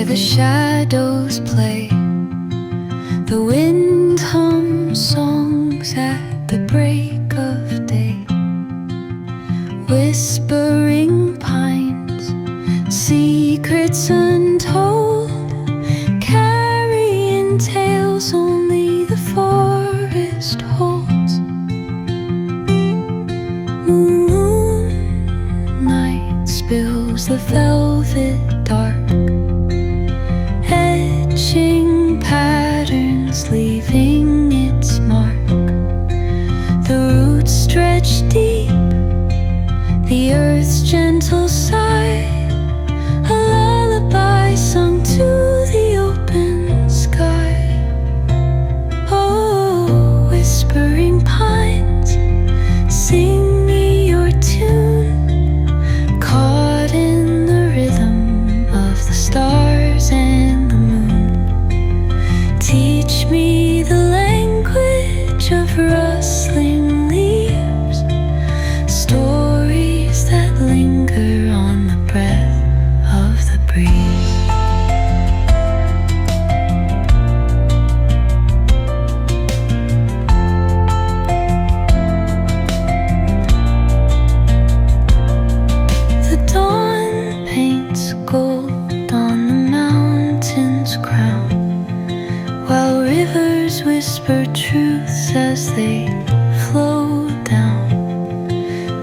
where the shadows play. The wind hums songs at the break of day. Whispering pines, secrets untold, carrying tales only the forest holds. Moonlight spills the velvet dark, etching patterns, leaving its mark. The roots stretch deep, the earth's gentle sigh, a lullaby sung to the open sky. Oh, whispering pines, sing me your tune, caught in the rhythm of the stars and the moon. Teach me the language of rustling leaves, stories that linger on the breath of the breeze. The dawn paints gold on the mountain's crown, while rivers whisper truths as they flow down.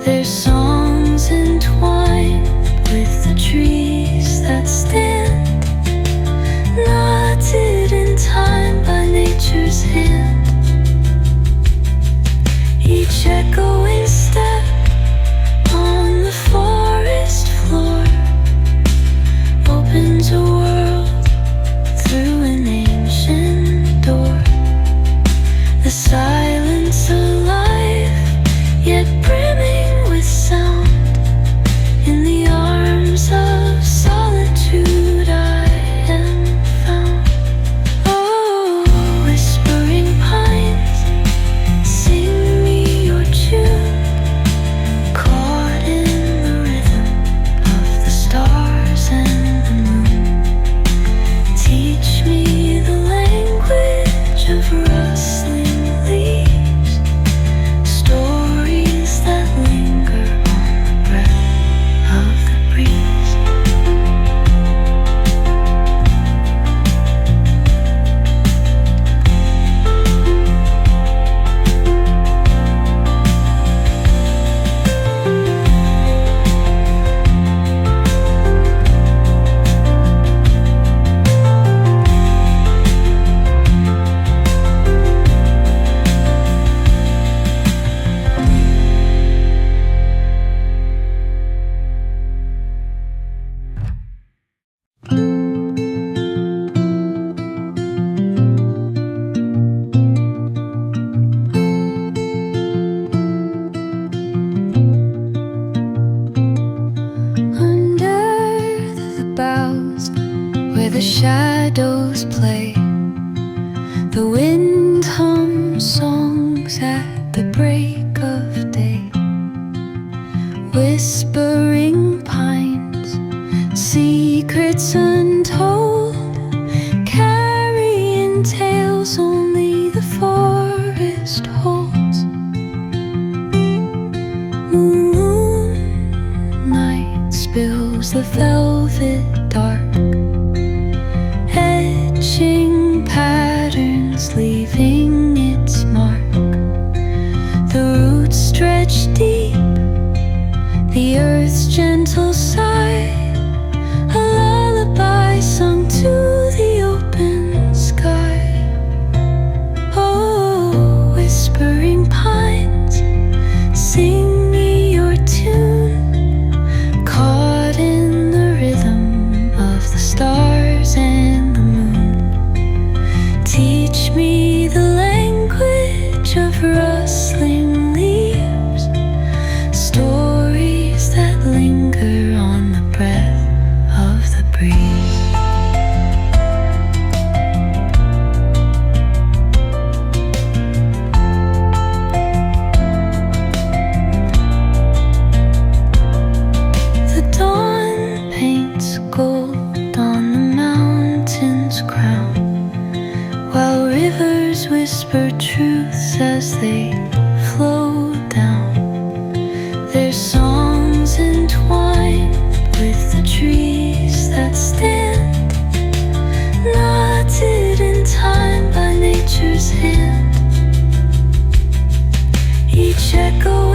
Their songs entwined with the trees that stand, knotted in time by nature's hand. Each echoing step on the forest floor opens a world through an ancient door. The silence alive, yet brimming with sound. In the arms of solitude I am found. Oh, whispering pines, sing me your tune, caught in the rhythm of the stars and the moon. Teach me the language of rustling leaves, stories that linger on the breath of the breeze. Under the boughs where the shadows play, the wind hums songs at the break of day. Whispering pines, secrets untold, carrying tales only the forest holds. Moonlight spills the velvet dark, etching patterns, leaving its mark. The roots stretch deep, the earth's gentle sigh, a lullaby sung to the open sky. Oh, whispering pines, sing me your tune, caught in the rhythm of the stars and the moon. Teach me the language of rustling leaves, stories that linger on the breath of the breeze. as they flow down. Their songs entwined with the trees that stand, knotted in time by nature's hand. Each echo